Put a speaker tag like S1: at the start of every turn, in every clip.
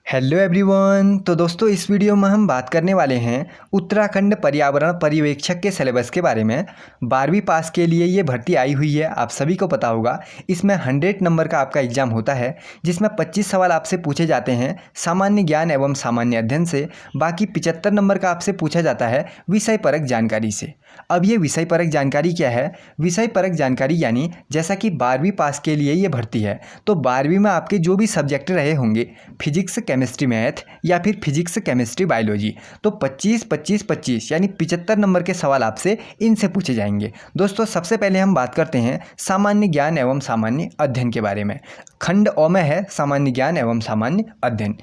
S1: Hello everyone. तो दोस्तों इस वीडियो में हम बात करने वाले हैं उत्तराखंड पर्यावरण पर्यवेक्षक के सिलेबस के बारे में। 12वीं पास के लिए ये भर्ती आई हुई है, आप सभी को पता होगा। इसमें 100 नंबर का आपका एग्जाम होता है, जिसमें 25 सवाल आपसे पूछे जाते हैं सामान्य ज्ञान एवं सामान्य अध्ययन से। बाकी 75 नंबर का आपसे पूछा जाता है विषय परक जानकारी से। अब ये विषय परक जानकारी क्या है? विषय परक जानकारी यानी जैसा कि 12वीं पास के लिए ये भर्ती है, तो 12वीं में आपके जो भी सब्जेक्ट रहे होंगे, फिजिक्स केमिस्ट्री मैथ या फिर फिजिक्स केमिस्ट्री बायोलॉजी, तो 25 25 25 यानी 75 नंबर के सवाल आपसे इनसे पूछे जाएंगे। दोस्तों सबसे पहले हम बात करते हैं सामान्य ज्ञान एवं सामान्य अध्ययन के बारे में। खंड अ में है सामान्य ज्ञान एवं सामान्य अध्ययन।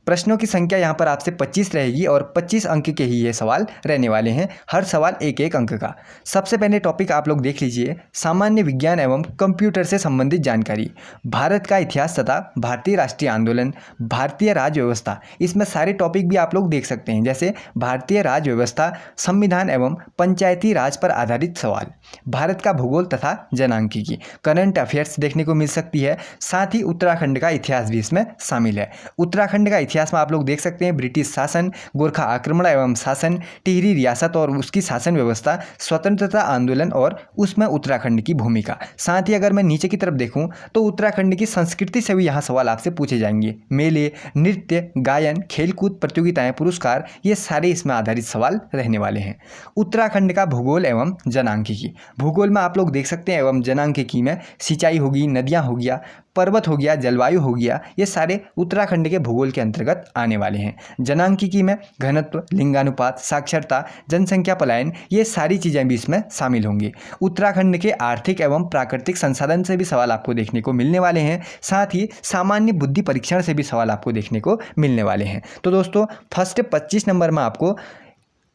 S1: प्रश्नों की संख्या यहाँ पर आपसे 25 रहेगी और 25 अंक के ही ये सवाल रहने वाले हैं, हर सवाल एक एक अंक का। सबसे पहले टॉपिक आप लोग देख लीजिए, सामान्य विज्ञान एवं कंप्यूटर से संबंधित जानकारी। भारत का इतिहास तथा भारतीय राष्ट्रीय आंदोलन, भारतीय राज्य व्यवस्था, इसमें सारे टॉपिक भी आप लोग देख सकते हैं, जैसे भारतीय राज्य व्यवस्था, संविधान एवं पंचायती राज पर आधारित सवाल, भारत का भूगोल तथा जनांकीकी, करंट अफेयर्स देखने को मिल सकती है। साथ ही उत्तराखंड का इतिहास भी इसमें शामिल है। उत्तराखंड का इतिहास में आप लोग देख सकते हैं ब्रिटिश शासन, गोरखा आक्रमण एवं शासन, टिहरी रियासत और उसकी शासन व्यवस्था, स्वतंत्रता आंदोलन और उसमें उत्तराखंड की भूमिका। साथ ही अगर मैं नीचे की तरफ देखूं तो उत्तराखंड की संस्कृति से भी यहाँ सवाल आपसे पूछे जाएंगे। मेले, नृत्य, गायन, खेलकूद प्रतियोगिताएं, पुरस्कार, ये सारे इसमें आधारित सवाल रहने वाले हैं। उत्तराखंड का भूगोल एवं जनांकीकी। भूगोल में आप लोग देख सकते हैं एवं जनांकीकी में सिंचाई होगी, नदियाँ हो गया, पर्वत हो गया, जलवायु हो गया, ये सारे उत्तराखंड के भूगोल के अंतर्गत आने वाले हैं। जनांकीकी में घनत्व, लिंगानुपात, साक्षरता, जनसंख्या पलायन, ये सारी चीज़ें भी इसमें शामिल होंगी। उत्तराखंड के आर्थिक एवं प्राकृतिक संसाधन से भी सवाल आपको देखने को मिलने वाले हैं। साथ ही सामान्य बुद्धि परीक्षण से भी सवाल आपको देखने को मिलने वाले हैं। तो दोस्तों फर्स्ट 25 नंबर में आपको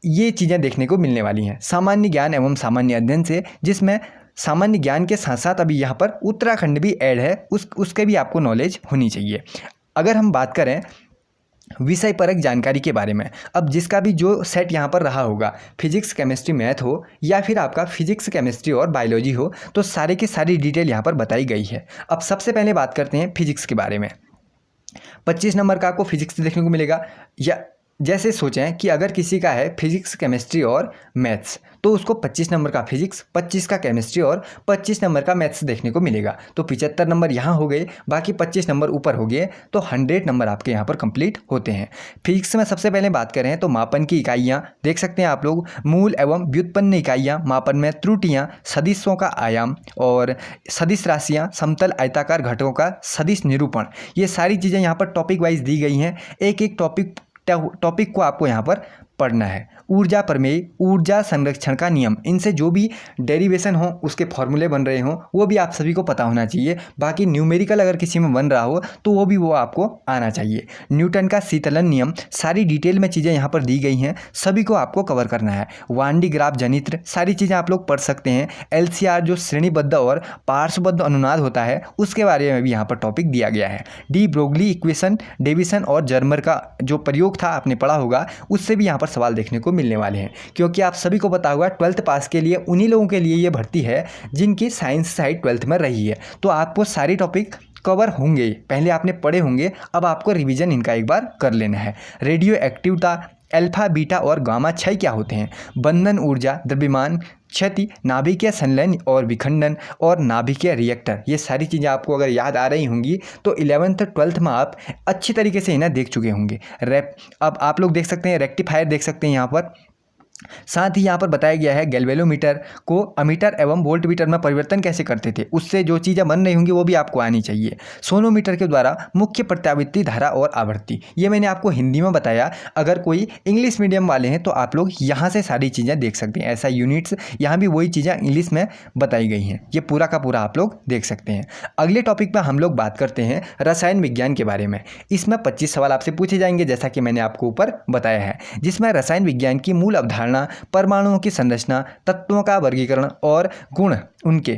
S1: ये चीज़ें देखने को मिलने वाली हैं सामान्य ज्ञान एवं सामान्य अध्ययन से, जिसमें सामान्य ज्ञान के साथ साथ अभी यहाँ पर उत्तराखंड भी ऐड है, उसके भी आपको नॉलेज होनी चाहिए। अगर हम बात करें विषय परक जानकारी के बारे में, अब जिसका भी जो सेट यहाँ पर रहा होगा, फिजिक्स केमिस्ट्री मैथ हो या फिर आपका फिजिक्स केमिस्ट्री और बायोलॉजी हो, तो सारे की सारी डिटेल यहाँ पर बताई गई है। अब सबसे पहले बात करते हैं फिजिक्स के बारे में। 25 नंबर का आपको फिजिक्स देखने को मिलेगा। या जैसे सोचें कि अगर किसी का है फिजिक्स केमिस्ट्री और मैथ्स, तो उसको 25 नंबर का फिजिक्स, 25 का केमिस्ट्री और 25 नंबर का मैथ्स देखने को मिलेगा। तो 75 नंबर यहाँ हो गए, बाकी 25 नंबर ऊपर हो गए, तो 100 नंबर आपके यहाँ पर कंप्लीट होते हैं। फिजिक्स में सबसे पहले बात करें तो मापन की इकाइयाँ देख सकते हैं आप लोग, मूल एवं व्युत्पन्न इकाइयाँ, मापन में त्रुटियाँ, सदिशों का आयाम और सदिश राशियाँ, समतल आयताकार घटकों का सदिश निरूपण, ये सारी चीज़ें यहाँ पर टॉपिक वाइज दी गई हैं। एक एक टॉपिक को आपको यहाँ पर पढ़ना है। ऊर्जा प्रमेय, ऊर्जा संरक्षण का नियम, इनसे जो भी डेरिवेशन हो, उसके फॉर्मूले बन रहे हों, वो भी आप सभी को पता होना चाहिए। बाकी न्यूमेरिकल अगर किसी में बन रहा हो तो वो भी आपको आना चाहिए। न्यूटन का शीतलन नियम, सारी डिटेल में चीज़ें यहाँ पर दी गई हैं, सभी को आपको कवर करना है। वांडी ग्राफ जनित्र, सारी चीज़ें आप लोग पढ़ सकते हैं। LCR जो श्रेणीबद्ध और पार्श्वबद्ध अनुनाद होता है, उसके बारे में भी यहाँ पर टॉपिक दिया गया है। डी ब्रोगली इक्वेशन, डेविसन और जर्मर का जो प्रयोग था आपने पढ़ा होगा, उससे भी यहाँ पर सवाल देखने को मिलने वाले हैं। क्योंकि आप सभी को पता होगा 12th पास के लिए उन्हीं लोगों के लिए ये भर्ती है जिनकी साइंस साइड 12th में रही है, तो आपको सारी टॉपिक कवर होंगे, पहले आपने पढ़े होंगे, अब आपको रिवीजन इनका एक बार कर लेना है। रेडियो एक्टिवता, अल्फा, बीटा और गामा क्षय क्या होते हैं, बंधन ऊर्जा, द्रव्यमान क्षति, नाभिकीय संलयन और विखंडन और नाभिकीय रिएक्टर, ये सारी चीज़ें आपको अगर याद आ रही होंगी तो 11th 12th में आप अच्छी तरीके से इन्हें देख चुके होंगे। अब आप लोग देख सकते हैं रेक्टिफायर देख सकते हैं यहाँ पर। साथ ही यहाँ पर बताया गया है गैल्वेनोमीटर को अमीटर एवं वोल्टमीटर में परिवर्तन कैसे करते थे, उससे जो चीज़ें बन रही होंगी वो भी आपको आनी चाहिए। सोनोमीटर के द्वारा मुख्य प्रत्यावर्ती धारा और आवृत्ति, ये मैंने आपको हिंदी में बताया। अगर कोई इंग्लिश मीडियम वाले हैं तो आप लोग यहाँ से सारी चीज़ें देख सकते हैं। ऐसा यूनिट्स यहाँ भी वही चीज़ें इंग्लिश में बताई गई हैं, ये पूरा का पूरा आप लोग देख सकते हैं। अगले टॉपिक में हम लोग बात करते हैं रसायन विज्ञान के बारे में। इसमें 25 सवाल आपसे पूछे जाएंगे, जैसा कि मैंने आपको ऊपर बताया है, जिसमें रसायन विज्ञान की मूल अवधारणा, परमाणुओं की संरचना, तत्वों का वर्गीकरण और गुण, उनके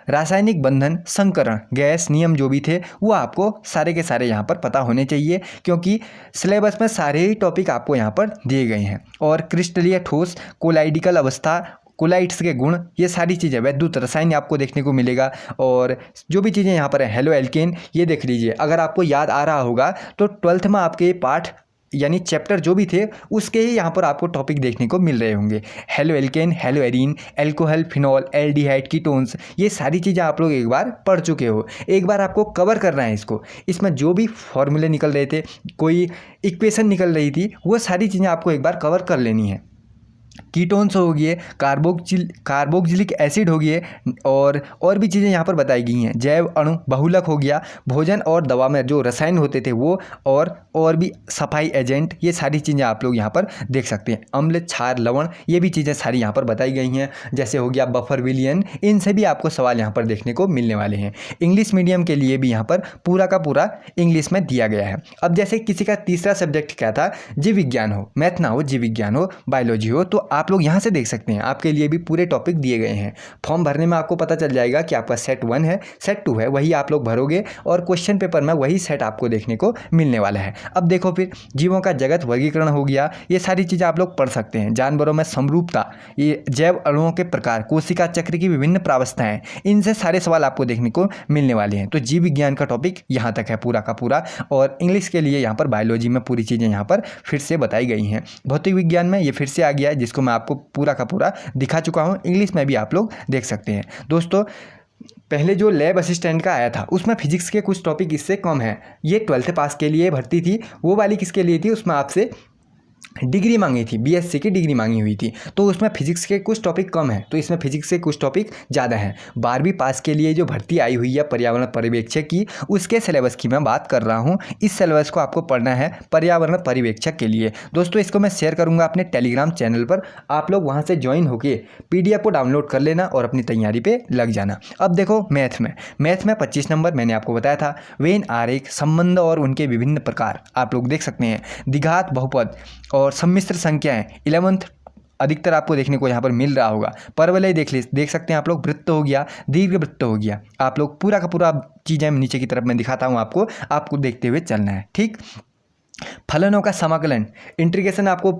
S1: रासायनिक बंधन, संकरण, गैस नियम जो भी थे वो आपको सारे के सारे यहाँ पर पता होने चाहिए, क्योंकि सिलेबस में सारे ही टॉपिक आपको यहाँ पर दिए गए हैं। और क्रिस्टलीय ठोस, कोलाइडिकल अवस्था, कोलाइट्स के गुण, ये सारी चीज़ें, वैद्युत रसायन आपको देखने को मिलेगा। और जो भी चीज़ें यहाँ पर है, हेलो एल्केन, ये देख लीजिए। अगर आपको याद आ रहा होगा तो 12th में आपके ये पाठ यानी चैप्टर जो भी थे उसके ही यहाँ पर आपको टॉपिक देखने को मिल रहे होंगे। Halo alkane, hello arene, alcohol, phenol, aldehyde, ketones, ये सारी चीज़ें आप लोग एक बार पढ़ चुके हो। एक बार आपको कवर करना है इसको। इसमें जो भी फॉर्मूले निकल रहे थे, कोई इक्वेशन निकल रही थी, वो सारी चीज़ें आपको एक बार कवर कर लेनी है। कीटोन्स हो गए, कार्बोक्सिलिक एसिड हो गए, और भी चीज़ें यहाँ पर बताई गई हैं। जैव अणु, बहुलक हो गया, भोजन और दवा में जो रसायन होते थे वो, और भी सफाई एजेंट, ये सारी चीज़ें आप लोग यहाँ पर देख सकते हैं। अम्ल, क्षार, लवण, ये भी चीज़ें सारी यहाँ पर बताई गई हैं। जैसे हो गया बफर विलियन, इनसे भी आपको सवाल यहाँ पर देखने को मिलने वाले हैं। इंग्लिश मीडियम के लिए भी यहाँ पर पूरा का पूरा इंग्लिश में दिया गया है। अब जैसे किसी का तीसरा सब्जेक्ट क्या था, जीव विज्ञान हो, मैथ ना हो, जीव विज्ञान हो, बायोलॉजी हो, तो आप लोग यहाँ से देख सकते हैं। आपके लिए भी पूरे टॉपिक दिए गए हैं। फॉर्म भरने में आपको पता चल जाएगा कि आपका सेट 1 है, सेट 2 है, वही आप लोग भरोगे और क्वेश्चन पेपर में वही सेट आपको देखने को मिलने वाला है। अब देखो फिर, जीवों का जगत वर्गीकरण हो गया, ये सारी चीज़ें आप लोग पढ़ सकते हैं। जानवरों में समरूपता, ये जैव अणुओं के प्रकार, कोशिका चक्र की विभिन्न प्रावस्थाएं, इनसे सारे सवाल आपको देखने को मिलने वाले हैं। तो जीव विज्ञान का टॉपिक यहाँ तक है पूरा का पूरा। और इंग्लिश के लिए यहाँ पर बायोलॉजी में पूरी चीज़ें यहाँ पर फिर से बताई गई हैं। भौतिक विज्ञान में ये फिर से आ गया है, जिसको मैं आपको पूरा का पूरा दिखा चुका हूँ। इंग्लिश में भी आप लोग देख सकते हैं। दोस्तों, पहले जो लैब असिस्टेंट का आया था उसमें फिजिक्स के कुछ टॉपिक इससे कम है। ये 12th पास के लिए भर्ती थी, वो वाली किसके लिए थी, उसमें आपसे डिग्री मांगी थी, बीएससी की डिग्री मांगी हुई थी, तो उसमें फिजिक्स के कुछ टॉपिक कम हैं, तो इसमें फिजिक्स के कुछ टॉपिक ज़्यादा हैं। 12वीं पास के लिए जो भर्ती आई हुई है पर्यावरण पर्यवेक्षक की, उसके सिलेबस की मैं बात कर रहा हूँ। इस सिलेबस को आपको पढ़ना है पर्यावरण पर्यवेक्षक के लिए। दोस्तों, इसको मैं शेयर करूँगा अपने टेलीग्राम चैनल पर, आप लोग वहाँ से ज्वाइन होकर PDF को डाउनलोड कर लेना और अपनी तैयारी पर लग जाना। अब देखो, मैथ में 25 नंबर मैंने आपको बताया था। वेन आरेख, संबंध और उनके विभिन्न प्रकार आप लोग देख सकते हैं। द्विघात बहुपद और सम्मिश्र संख्याएं 11th अधिकतर आपको देखने को यहाँ पर मिल रहा होगा। परवलय देख सकते हैं आप लोग। वृत्त हो गया, दीर्घ वृत्त हो गया। आप लोग पूरा का पूरा चीज़ें नीचे की तरफ मैं दिखाता हूँ आपको देखते हुए चलना है, ठीक। फलनों का समाकलन, इंटीग्रेशन आपको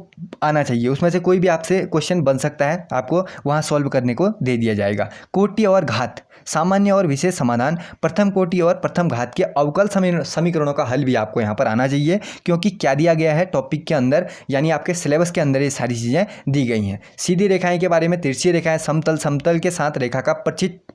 S1: आना चाहिए, उसमें से कोई भी आपसे क्वेश्चन बन सकता है, आपको वहाँ सॉल्व करने को दे दिया जाएगा। कोटि और घात, सामान्य और विशेष समाधान, प्रथम कोटि और प्रथम घात के अवकल समीकरणों का हल भी आपको यहाँ पर आना चाहिए, क्योंकि क्या दिया गया है टॉपिक के अंदर, यानी आपके सिलेबस के अंदर ये सारी चीज़ें दी गई हैं। सीधी रेखाएं के बारे में, तिरछी रेखाएं, समतल के साथ रेखा का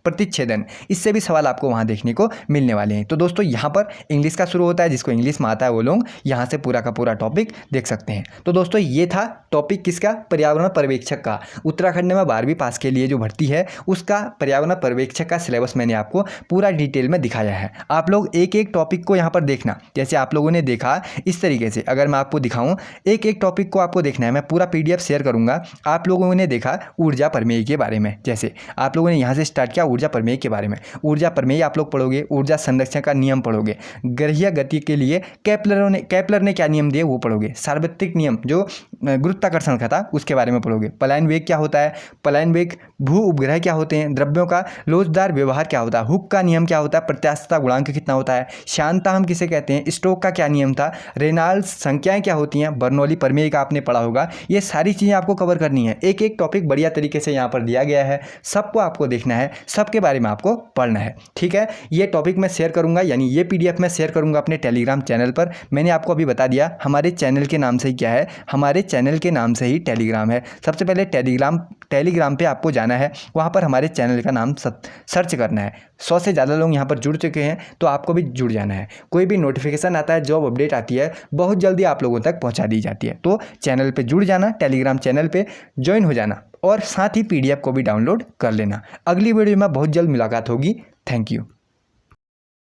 S1: प्रतिच्छेदन, इससे भी सवाल आपको वहाँ देखने को मिलने वाले हैं। तो दोस्तों, यहाँ पर इंग्लिश का शुरू होता है, जिसको इंग्लिश में आता है वो लोग यहाँ से पूरा का पूरा टॉपिक देख सकते हैं। तो दोस्तों, ये था टॉपिक किसका, पर्यावरण पर्यवेक्षक का। उत्तराखंड में 12वीं पास के लिए जो भर्ती है उसका पर्यावरण पर्यवेक्षक का सिलेबस मैंने आपको पूरा डिटेल में दिखाया है। आप लोग एक एक टॉपिक को यहाँ पर देखना, जैसे आप लोगों ने देखा इस तरीके से। अगर मैं आपको दिखाऊं, एक एक टॉपिक को आपको देखना है, मैं पूरा PDF शेयर करूंगा। आप लोगों ने देखा ऊर्जा प्रमेय के बारे में, जैसे आप लोगों ने यहाँ से स्टार्ट किया ऊर्जा प्रमेय के बारे में। ऊर्जा प्रमेय आप लोग पढ़ोगे, ऊर्जा संरक्षण का नियम पढ़ोगे, ग्रहीय गति के लिए केपलर ने क्या नियम दिए वो पढ़ोगे। सार्वत्रिक नियम जो गुरुत्वाकर्षण का था उसके बारे में पढ़ोगे। पलायन वेग क्या होता है, पलायन वेग, भू उपग्रह क्या होते हैं, द्रव्यों का लोचदार व्यवहार क्या होता है, हुक का नियम क्या होता है, प्रत्यास्थता गुणांक कितना होता है, श्यानता हम किसे कहते हैं, स्टोक का क्या नियम था, रेनॉल्ड्स संख्याएं क्या होती हैं, बर्नौली प्रमेय का आपने पढ़ा होगा। ये सारी चीज़ें आपको कवर करनी है। एक एक टॉपिक बढ़िया तरीके से यहाँ पर दिया गया है, सबको आपको देखना है, सबके बारे में आपको पढ़ना है, ठीक है। ये टॉपिक मैं शेयर करूँगा, यानी ये PDF मैं शेयर करूँगा अपने टेलीग्राम चैनल पर। मैंने आपको अभी बता दिया हमारे चैनल के नाम से ही क्या है, हमारे चैनल के नाम से ही टेलीग्राम है। सबसे पहले टेलीग्राम पे आपको जाना है, वहाँ पर हमारे चैनल का नाम सर्च करना है। 100 से ज़्यादा लोग यहाँ पर जुड़ चुके हैं, तो आपको भी जुड़ जाना है। कोई भी नोटिफिकेशन आता है, जॉब अपडेट आती है, बहुत जल्दी आप लोगों तक पहुँचा दी जाती है। तो चैनल पे जुड़ जाना, टेलीग्राम चैनल पे ज्वाइन हो जाना और साथ ही PDF को भी डाउनलोड कर लेना। अगली वीडियो में बहुत जल्द मुलाकात होगी। Thank you.